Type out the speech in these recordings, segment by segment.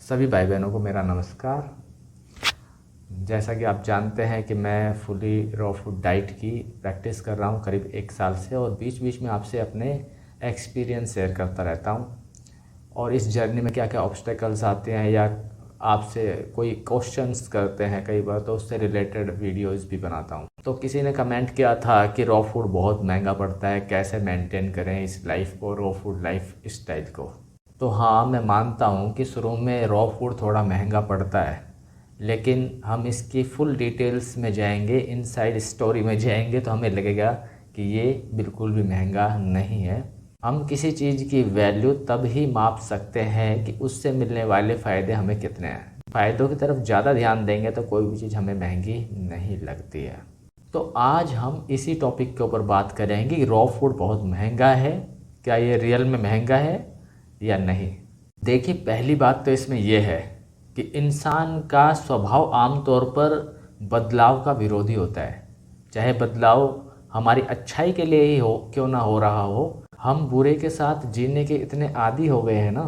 सभी भाई बहनों को मेरा नमस्कार। जैसा कि आप जानते हैं कि मैं फुली रॉ फूड डाइट की प्रैक्टिस कर रहा हूं करीब 1 साल से, और बीच बीच में आपसे अपने एक्सपीरियंस शेयर करता रहता हूं। और इस जर्नी में क्या क्या ऑब्स्टेकल्स आते हैं या आपसे कोई क्वेश्चंस करते हैं कई बार, तो उससे रिलेटेड वीडियोस भी बनाता हूं। तो किसी ने कमेंट किया था कि रॉ फूड बहुत महंगा पड़ता है, कैसे मेंटेन करें इस लाइफ को, रॉ फूड लाइफ स्टाइल को। तो हाँ, मैं मानता हूँ कि शुरू में रॉ फूड थोड़ा महंगा पड़ता है, लेकिन हम इसकी फुल डिटेल्स में जाएंगे, इनसाइड स्टोरी में जाएंगे, तो हमें लगेगा कि ये बिल्कुल भी महंगा नहीं है। हम किसी चीज़ की वैल्यू तब ही माप सकते हैं कि उससे मिलने वाले फ़ायदे हमें कितने हैं। फ़ायदों की तरफ ज़्यादा ध्यान देंगे तो कोई भी चीज़ हमें महंगी नहीं लगती है। तो आज हम इसी टॉपिक के ऊपर बात करेंगे कि रॉ फूड बहुत महंगा है, क्या ये रियल में महंगा है या नहीं। देखिए, पहली बात तो इसमें यह है कि इंसान का स्वभाव आमतौर पर बदलाव का विरोधी होता है। चाहे बदलाव हमारी अच्छाई के लिए ही हो, क्यों ना हो रहा हो, हम बुरे के साथ जीने के इतने आदी हो गए हैं ना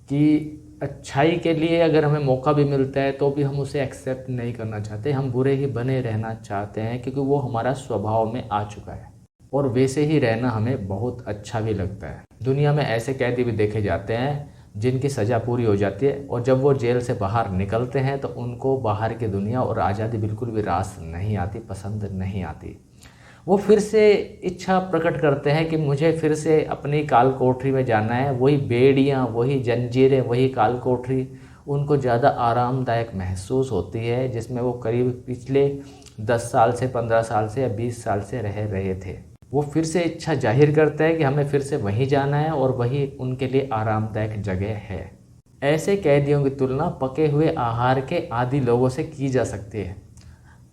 कि अच्छाई के लिए अगर हमें मौका भी मिलता है तो भी हम उसे एक्सेप्ट नहीं करना चाहते। हम बुरे ही बने रहना चाहते हैं क्योंकि वो हमारा स्वभाव में आ चुका है, और वैसे ही रहना हमें बहुत अच्छा भी लगता है। दुनिया में ऐसे कैदी भी देखे जाते हैं जिनकी सज़ा पूरी हो जाती है, और जब वो जेल से बाहर निकलते हैं तो उनको बाहर की दुनिया और आज़ादी बिल्कुल भी रास नहीं आती, पसंद नहीं आती। वो फिर से इच्छा प्रकट करते हैं कि मुझे फिर से अपनी काल कोठरी में जाना है। वही बेड़ियाँ, वही जंजीरें, वही काल कोठरी उनको ज़्यादा आरामदायक महसूस होती है, जिसमें वो करीब पिछले 10 साल से, 15 साल से या 20 साल से रह रहे थे। वो फिर से इच्छा जाहिर करते हैं कि हमें फिर से वहीं जाना है, और वही उनके लिए आरामदायक जगह है। ऐसे कैदियों की तुलना पके हुए आहार के आदी लोगों से की जा सकती है।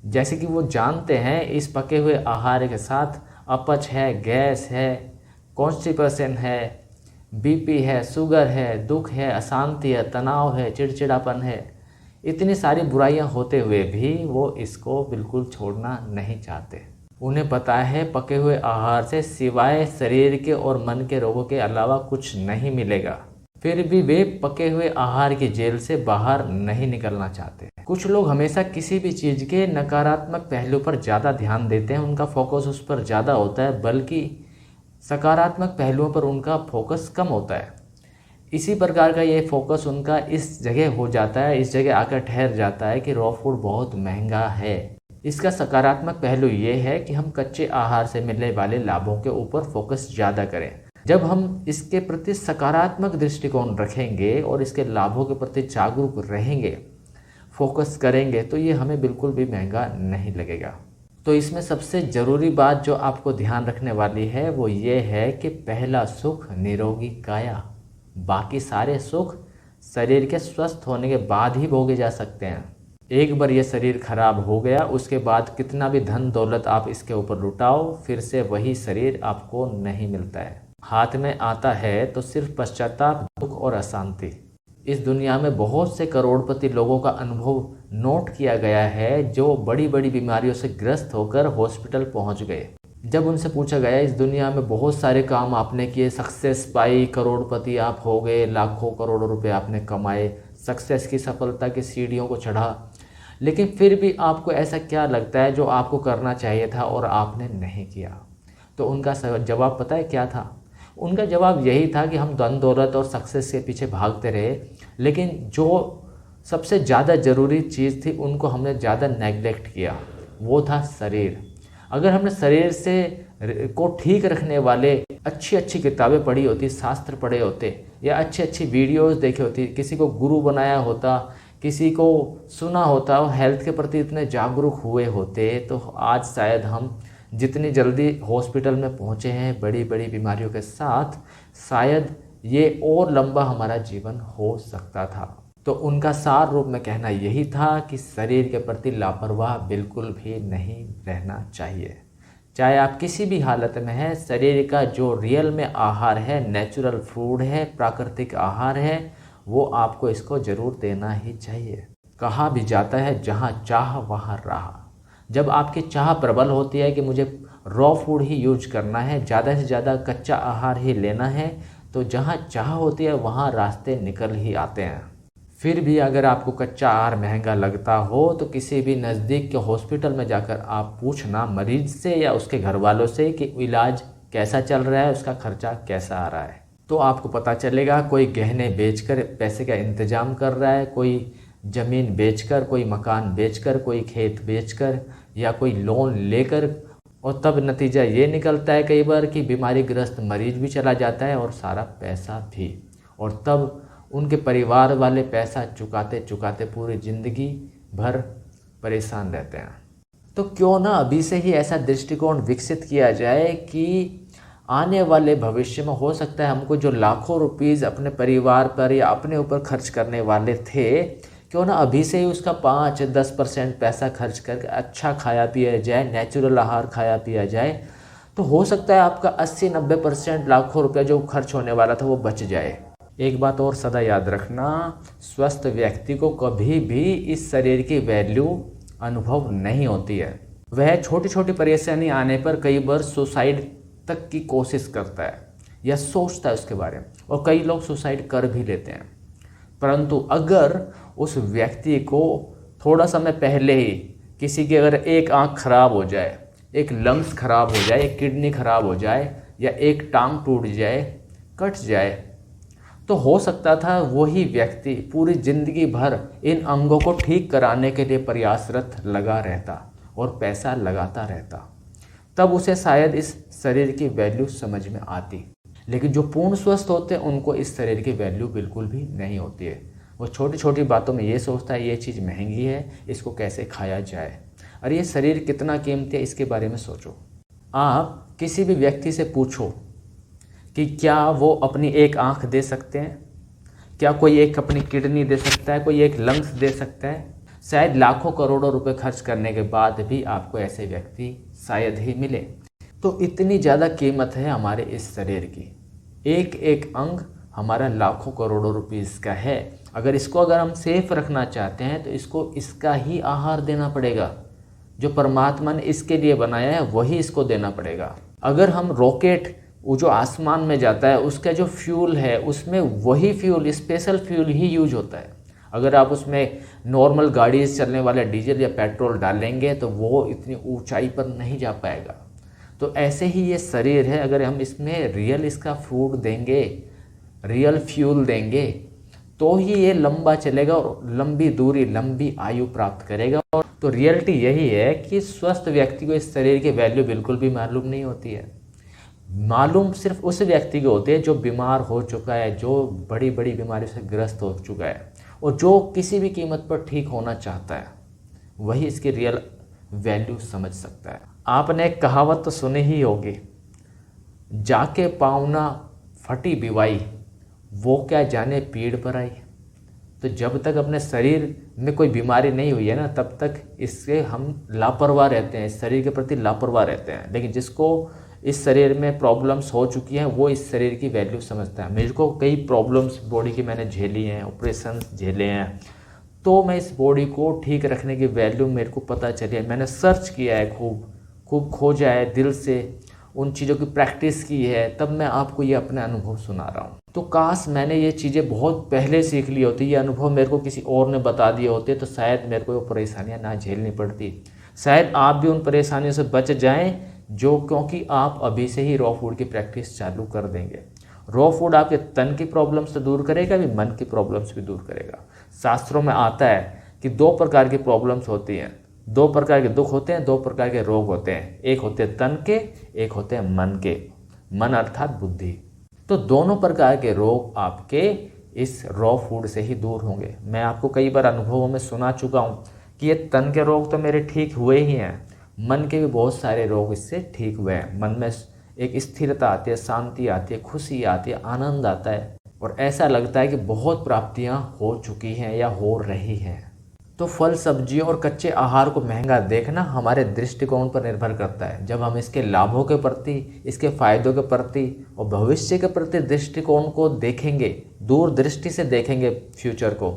जैसे कि वो जानते हैं इस पके हुए आहार के साथ अपच है, गैस है, कॉन्स्टिपेशन है, बीपी है, शुगर है, दुख है, अशांति है, तनाव है, चिड़चिड़ापन है। इतनी सारी बुराइयां होते हुए भी वो इसको बिल्कुल छोड़ना नहीं चाहते। उन्हें पता है पके हुए आहार से सिवाय शरीर के और मन के रोगों के अलावा कुछ नहीं मिलेगा, फिर भी वे पके हुए आहार की जेल से बाहर नहीं निकलना चाहते। कुछ लोग हमेशा किसी भी चीज़ के नकारात्मक पहलू पर ज़्यादा ध्यान देते हैं, उनका फोकस उस पर ज़्यादा होता है, बल्कि सकारात्मक पहलुओं पर उनका फोकस कम होता है। इसी प्रकार का ये फोकस उनका इस जगह हो जाता है, इस जगह आकर ठहर जाता है कि रॉ फूड बहुत महंगा है। इसका सकारात्मक पहलू ये है कि हम कच्चे आहार से मिलने वाले लाभों के ऊपर फोकस ज़्यादा करें। जब हम इसके प्रति सकारात्मक दृष्टिकोण रखेंगे और इसके लाभों के प्रति जागरूक रहेंगे, फोकस करेंगे, तो ये हमें बिल्कुल भी महंगा नहीं लगेगा। तो इसमें सबसे ज़रूरी बात जो आपको ध्यान रखने वाली है वो ये है कि पहला सुख निरोगी काया, बाकी सारे सुख शरीर के स्वस्थ होने के बाद ही भोगे जा सकते हैं। एक बार ये शरीर खराब हो गया, उसके बाद कितना भी धन दौलत आप इसके ऊपर लुटाओ, फिर से वही शरीर आपको नहीं मिलता है। हाथ में आता है तो सिर्फ पश्चाताप, दुख और अशांति। इस दुनिया में बहुत से करोड़पति लोगों का अनुभव नोट किया गया है जो बड़ी बड़ी बीमारियों से ग्रस्त होकर हॉस्पिटल पहुंच गए। जब उनसे पूछा गया इस दुनिया में बहुत सारे काम आपने किए, सक्सेस पाई, करोड़पति आप हो गए, लाखों करोड़ों रुपए आपने कमाए, सक्सेस की सफलता की सीढ़ियों को चढ़ा, लेकिन फिर भी आपको ऐसा क्या लगता है जो आपको करना चाहिए था और आपने नहीं किया? तो उनका जवाब पता है क्या था? उनका जवाब यही था कि हम धन दौलत और सक्सेस के पीछे भागते रहे, लेकिन जो सबसे ज़्यादा ज़रूरी चीज़ थी उनको हमने ज़्यादा नेगलेक्ट किया, वो था शरीर। अगर हमने शरीर से को ठीक रखने वाले अच्छी अच्छी किताबें पढ़ी होती, शास्त्र पढ़े होते, या अच्छी अच्छी वीडियोस देखे होती, किसी को गुरु बनाया होता, किसी को सुना होता, हेल्थ के प्रति इतने जागरूक हुए होते, तो आज शायद हम जितनी जल्दी हॉस्पिटल में पहुँचे हैं बड़ी बड़ी बीमारियों के साथ, शायद ये और लंबा हमारा जीवन हो सकता था। तो उनका सार रूप में कहना यही था कि शरीर के प्रति लापरवाह बिल्कुल भी नहीं रहना चाहिए। चाहे आप किसी भी हालत में हैं, शरीर का जो रियल में आहार है, नेचुरल फूड है, प्राकृतिक आहार है, वो आपको इसको ज़रूर देना ही चाहिए। कहा भी जाता है जहाँ चाह वहाँ राह। जब आपकी चाह प्रबल होती है कि मुझे रॉ फूड ही यूज करना है, ज़्यादा से ज़्यादा कच्चा आहार ही लेना है, तो जहाँ चाह होती है वहाँ रास्ते निकल ही आते हैं। फिर भी अगर आपको कच्चा आहार महंगा लगता हो तो किसी भी नज़दीक के हॉस्पिटल में जाकर आप पूछना मरीज से या उसके घर वालों से कि इलाज कैसा चल रहा है, उसका खर्चा कैसा आ रहा है। तो आपको पता चलेगा कोई गहने बेचकर पैसे का इंतजाम कर रहा है, कोई ज़मीन बेचकर, कोई मकान बेचकर, कोई खेत बेचकर या कोई लोन लेकर, और तब नतीजा ये निकलता है कई बार कि बीमारीग्रस्त मरीज भी चला जाता है और सारा पैसा भी, और तब उनके परिवार वाले पैसा चुकाते चुकाते पूरी ज़िंदगी भर परेशान रहते हैं। तो क्यों ना अभी से ही ऐसा दृष्टिकोण विकसित किया जाए कि आने वाले भविष्य में हो सकता है हमको जो लाखों रुपीज़ अपने परिवार पर या अपने ऊपर खर्च करने वाले थे, क्यों ना अभी से ही उसका 5-10% पैसा खर्च करके अच्छा खाया पिया जाए, नेचुरल आहार खाया पिया जाए, तो हो सकता है आपका 80-90% लाखों रुपया जो खर्च होने वाला था वो बच जाए। एक बात और सदा याद रखना, स्वस्थ व्यक्ति को कभी भी इस शरीर की वैल्यू अनुभव नहीं होती है। वह छोटी छोटी परेशानी आने पर कई बार सुसाइड तक की कोशिश करता है या सोचता है उसके बारे में, और कई लोग सुसाइड कर भी लेते हैं। परंतु अगर उस व्यक्ति को थोड़ा समय पहले ही किसी की अगर एक आँख खराब हो जाए, एक लंग्स खराब हो जाए, एक किडनी खराब हो जाए या एक टांग टूट जाए, कट जाए, तो हो सकता था वही व्यक्ति पूरी ज़िंदगी भर इन अंगों को ठीक कराने के लिए प्रयासरत लगा रहता और पैसा लगाता रहता, तब उसे शायद इस शरीर की वैल्यू समझ में आती। लेकिन जो पूर्ण स्वस्थ होते हैं उनको इस शरीर की वैल्यू बिल्कुल भी नहीं होती है। वो छोटी छोटी बातों में ये सोचता है ये चीज़ महंगी है, इसको कैसे खाया जाए, और ये शरीर कितना कीमती है इसके बारे में सोचो। आप किसी भी व्यक्ति से पूछो कि क्या वो अपनी एक आँख दे सकते हैं, क्या कोई एक अपनी किडनी दे सकता है, कोई एक लंग्स दे सकता है। शायद लाखों करोड़ों रुपए खर्च करने के बाद भी आपको ऐसे व्यक्ति शायद ही मिले। तो इतनी ज़्यादा कीमत है हमारे इस शरीर की, एक एक अंग हमारा लाखों करोड़ों रुपीस का है। अगर हम सेफ रखना चाहते हैं तो इसको इसका ही आहार देना पड़ेगा, जो परमात्मा ने इसके लिए बनाया है वही इसको देना पड़ेगा। अगर हम रॉकेट वो जो आसमान में जाता है उसका जो फ्यूल है उसमें वही फ्यूल, स्पेशल फ्यूल ही यूज होता है। अगर आप उसमें नॉर्मल गाड़ी से चलने वाला डीजल या पेट्रोल डालेंगे तो वो इतनी ऊंचाई पर नहीं जा पाएगा। तो ऐसे ही ये शरीर है, अगर हम इसमें रियल इसका फूड देंगे, रियल फ्यूल देंगे, तो ही ये लंबा चलेगा और लंबी दूरी, लंबी आयु प्राप्त करेगा। और तो रियलिटी यही है कि स्वस्थ व्यक्ति को इस शरीर की वैल्यू बिल्कुल भी मालूम नहीं होती है। मालूम सिर्फ उस व्यक्ति को होती है जो बीमार हो चुका है, जो बड़ी बड़ी बीमारी से ग्रस्त हो चुका है और जो किसी भी कीमत पर ठीक होना चाहता है, वही इसकी रियल वैल्यू समझ सकता है। आपने एक कहावत तो सुनी ही होगी, जाके पावना फटी बिवाई, वो क्या जाने पीड़ पर आई। तो जब तक अपने शरीर में कोई बीमारी नहीं हुई है ना, तब तक इससे हम लापरवाह रहते हैं, इस शरीर के प्रति लापरवाह रहते हैं। लेकिन जिसको इस शरीर में प्रॉब्लम्स हो चुकी हैं वो इस शरीर की वैल्यू समझता है। मेरे को कई प्रॉब्लम्स बॉडी की मैंने झेली हैं, ऑपरेशंस झेले हैं, तो मैं इस बॉडी को ठीक रखने की वैल्यू मेरे को पता चली है। मैंने सर्च किया है, खूब खोजा है, दिल से उन चीज़ों की प्रैक्टिस की है, तब मैं आपको ये अपने अनुभव सुना रहा हूँ। तो काश मैंने ये चीज़ें बहुत पहले सीख ली होती, ये अनुभव मेरे को किसी और ने बता दिए होते, तो शायद मेरे को वो परेशानियाँ ना झेलनी पड़ती। शायद आप भी उन परेशानियों से बच जाएं, क्योंकि आप अभी से ही रॉ फूड की प्रैक्टिस चालू कर देंगे। रॉ फूड आपके तन की प्रॉब्लम्स तो दूर करेगा, भी मन की प्रॉब्लम्स भी दूर करेगा। शास्त्रों में आता है कि 2 प्रकार की प्रॉब्लम्स होती हैं, 2 प्रकार के दुख होते हैं, 2 प्रकार के रोग होते हैं। एक होते हैं तन के, एक होते हैं मन के। मन अर्थात बुद्धि। तो दोनों प्रकार के रोग आपके इस रॉ फूड से ही दूर होंगे। मैं आपको कई बार अनुभवों में सुना चुका हूँ कि ये तन के रोग तो मेरे ठीक हुए ही हैं, मन के भी बहुत सारे रोग इससे ठीक हुए हैं। मन में एक स्थिरता आती है, शांति आती है, खुशी आती है, आनंद आता है और ऐसा लगता है कि बहुत प्राप्तियां हो चुकी हैं या हो रही हैं। तो फल, सब्जियों और कच्चे आहार को महंगा देखना हमारे दृष्टिकोण पर निर्भर करता है। जब हम इसके लाभों के प्रति, इसके फायदों के प्रति और भविष्य के प्रति दृष्टिकोण को देखेंगे, दूर दृष्टि से देखेंगे फ्यूचर को,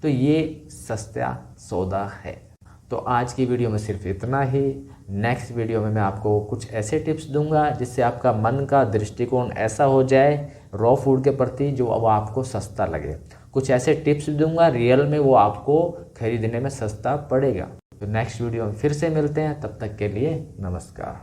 तो ये सस्ता सौदा है। तो आज की वीडियो में सिर्फ इतना ही। नेक्स्ट वीडियो में मैं आपको कुछ ऐसे टिप्स दूंगा जिससे आपका मन का दृष्टिकोण ऐसा हो जाए रॉ फूड के प्रति जो अब आपको सस्ता लगे। कुछ ऐसे टिप्स दूंगा, रियल में वो आपको खरीदने में सस्ता पड़ेगा। तो नेक्स्ट वीडियो में फिर से मिलते हैं, तब तक के लिए नमस्कार।